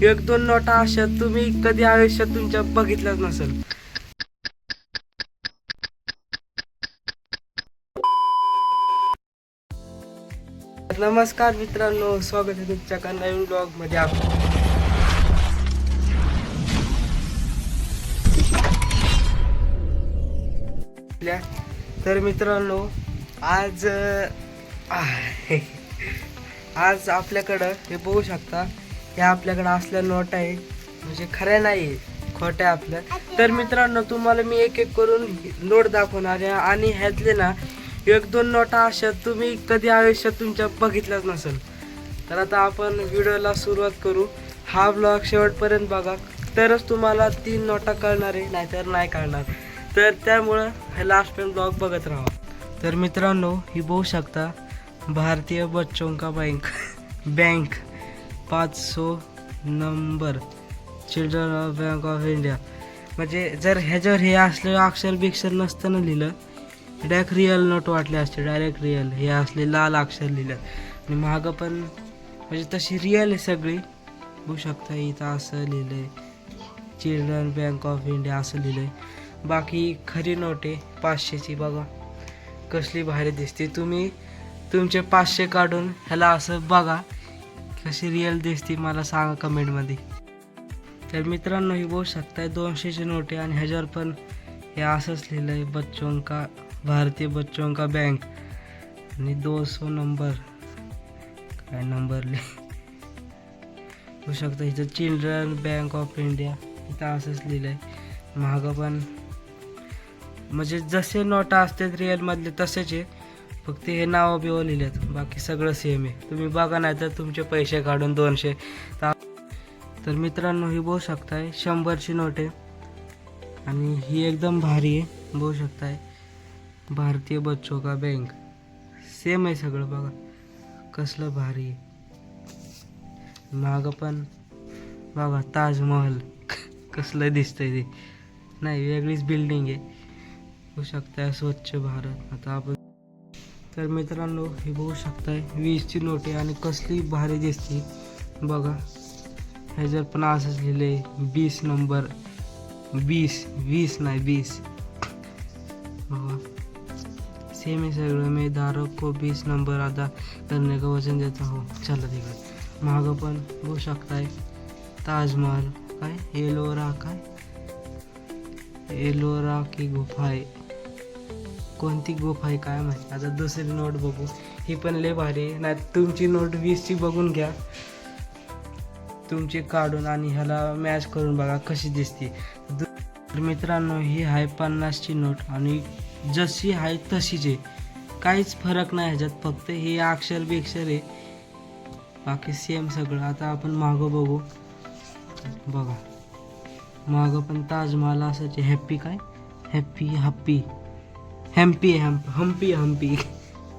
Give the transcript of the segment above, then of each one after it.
एक दोन नोटा अशा तुम्ही कधी आयुष्यात तुमच्या बघितल्याच नसेल. नमस्कार मित्रांनो, स्वागत आहे तुमच्या नवीन ब्लॉग मध्ये. तर मित्रांनो, आज आज आपल्याकडं हे बघू शकता, हे आपल्याकडं असल्या नोट आहे, म्हणजे खऱ्या नाही खोट्या आपल्या. तर मित्रांनो, तुम्हाला मी एक एक करून नोट दाखवणार आहे आणि ह्यातले ना एक दोन नोटा अशा तुम्ही कधी आयुष्यात तुमच्या बघितल्याच नसेल. तर आता आपण व्हिडिओला सुरुवात करू. हा ब्लॉग शेवटपर्यंत बघा, तरच तुम्हाला 3 नोटा कळणार आहे, नाहीतर नाही कळणार. तर त्यामुळं हे लास्टपर्यंत ब्लॉग बघत राहा. तर मित्रांनो, ही बघू शकता, भारतीय बच्चों का bank 500 number, children bank of India. म्हणजे जर ह्याच्यावर हे असलं अक्षर बिक्षर नसतं ना लिहिलं, डायरेक्ट रिअल नोट वाटले असते, डायरेक्ट रिअल. हे असले लाल अक्षर लिहिलं आणि मागं पण म्हणजे तशी रिअल आहे सगळी. बघू शकता, इथं असं लिहिलं आहे, चिल्ड्रन बँक ऑफ इंडिया असं लिहिलं आहे. बाकी खरी नोट आहे 500ची. बघा कसली भारी दिसते. तुम्ही तुमचे 500 काढून ह्याला असं बघा कशी रिअल दिसते, मला सांगा कमेंटमध्ये. तर मित्रांनो, ही बघू शकताय 200ची नोट आहे आणि ह्याच्यावर पण हे असंच लिहिलं आहे, बच्चों का, भारतीय बच्चों का बैंक आणि 200 नंबर. काय नंबर होऊ शकतं. इथं चिल्ड्रन बँक ऑफ इंडिया इथं असंच लिहिलं आहे. मागं पण म्हणजे जसे नोटा असतात रिअलमधले तसेच आहे, फक्त हे नाव बिव लिहिलेत, बाकी सगळं सेम आहे. तुम्ही बघा, नाही तर तुमचे पैसे काढून 200. तर मित्रांनो, ही बघू शकताय 100ची नोट आहे आणि ही एकदम भारी आहे. बघू शकताय, भारतीय बच्चों का बैंक, सेम आहे सगळं. बघा कसलं भारी आहे. मागं पण बघा ताजमहल कसलं दिसतंय ते, नाही वेगळीच बिल्डिंग आहे. बघू शकताय स्वच्छ भारत. आता आपण, तर मित्रांनो, हे बघू शकताय 20ची नोट आहे आणि कसली भारी दिसते बघा. ह्याच्यावर पण असंच लिहिलंय 20 नंबर, 20 नाही 20. बघा सेम आहे सगळं. मी धारक को 20 नंबर अदा करने का वचन देता हो. चला तिकडे मागं पण बघू शकताय ताजमहल, काय एलोरा, काय एलोरा की गुफा आहे. कोणती गुफा आहे काय माहिती. आता दुसरी नोट बघू, ही पण लय भारी आहे. नाही तुमची नोट 20ची बघून घ्या, तुमची काढून आणि ह्याला मॅच करून बघा कशी दिसते. मित्रांनो, ही आहे 50ची नोट आणि जशी आहे तशीच आहे, काहीच फरक नाही ह्याच्यात, फक्त हे अक्षर बिक्षर आहे, बाकी सेम सगळं. आता आपण मागं बघू. बघा मागं पण ताजमहल असंच आहे. हॅप्पी, काय हॅप्पी हम्पी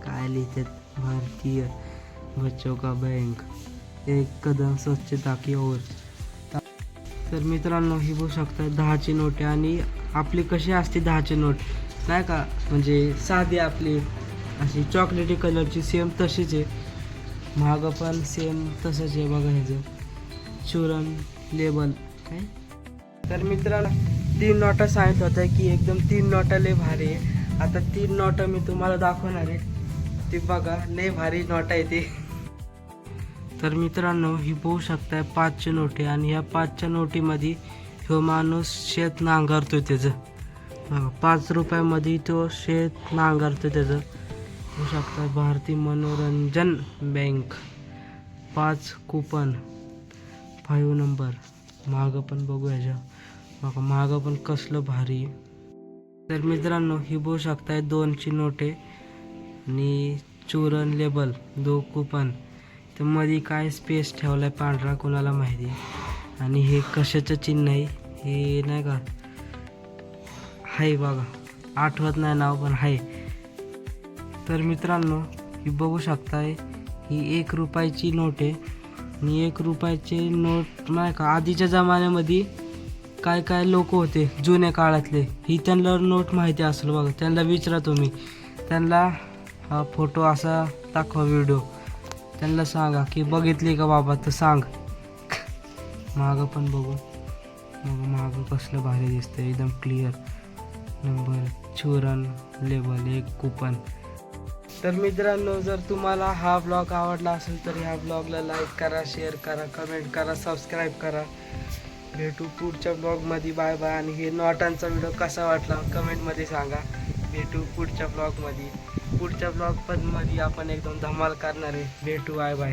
काय लिहितात, भारतीय बच्चों का बैंक, एक कदम स्वच्छता की ओर. तर मित्रांनो, ही बघू शकता 10ची नोट आहे आणि आपली कशी असते 10ची नोट, नाही का, म्हणजे साधी आपली अशी चॉकलेटी कलरची, सेम तशीच आहे. मागं पण सेम तसंच आहे. बघा ह्याचं चुरण लेबल, काय. तर मित्रांनो, 3 नोटा सांगितलं होतं की एकदम 3 नोटा लय भारी आहे. आता 3 नोटा मी तुम्हाला दाखवणार आहे, ती बघा लय भारी नोटा आहे ती. तर मित्रांनो, ही बघू शकताय 5ची नोट आहे आणि ह्या 5च्या नोटीमध्ये ह्यो माणूस शेत नांगरतो त्याचं. 5 रुपयामध्ये तो शेत नांगरतो त्याचं. बघू शकता, भारतीय मनोरंजन बँक 5 कुपन 5 नंबर. मागं पण बघू ह्याच्या, बघा मागं पण कसलं भारी. तर मित्रांनो, ही बघू शकताय 2ची नोट आहे आणि चूरण लेबल 2 कुपन. तर मध्ये काय स्पेस ठेवलाय पांढरा कोणाला माहिती. आणि हे कशाचं चिन्ह आहे हे नाही का, हाय बघा, आठवत नाही नाव पण हाय. तर मित्रांनो, ही बघू शकताय, ही 1 रुपयाची नोट आहे आणि 1 रुपयाचे नोट नाही का, आधीच्या जमान्यामध्ये काय काय लोक होते जुन्या काळातले, ही त्यांना नोट माहिती असेल बघा. त्यांना विचारा तुम्ही, त्यांना हा फोटो असा दाखवा, व्हिडिओ, त्यांना सांगा की बघितली का बाबा, तर सांग. मागं पण बघू, मग मागं कसलं भारी दिसतं, एकदम क्लिअर. नंबर चुरन लेबल एक कुपन. तर मित्रांनो, जर तुम्हाला हा ब्लॉग आवडला असेल तर ह्या ब्लॉगला लाईक करा, शेअर करा, कमेंट करा, सबस्क्राईब करा. भेटू पुढच्या ब्लॉगमध्ये. Bye bye. आणि हे नॉटांचा व्हिडिओ कसा वाटला कमेंटमध्ये सांगा. भेटू पुढच्या ब्लॉगमध्ये. पुढच्या ब्लॉग पण मध्ये आपण एकदम धमाल करणार आहे. भेटू. Bye bye.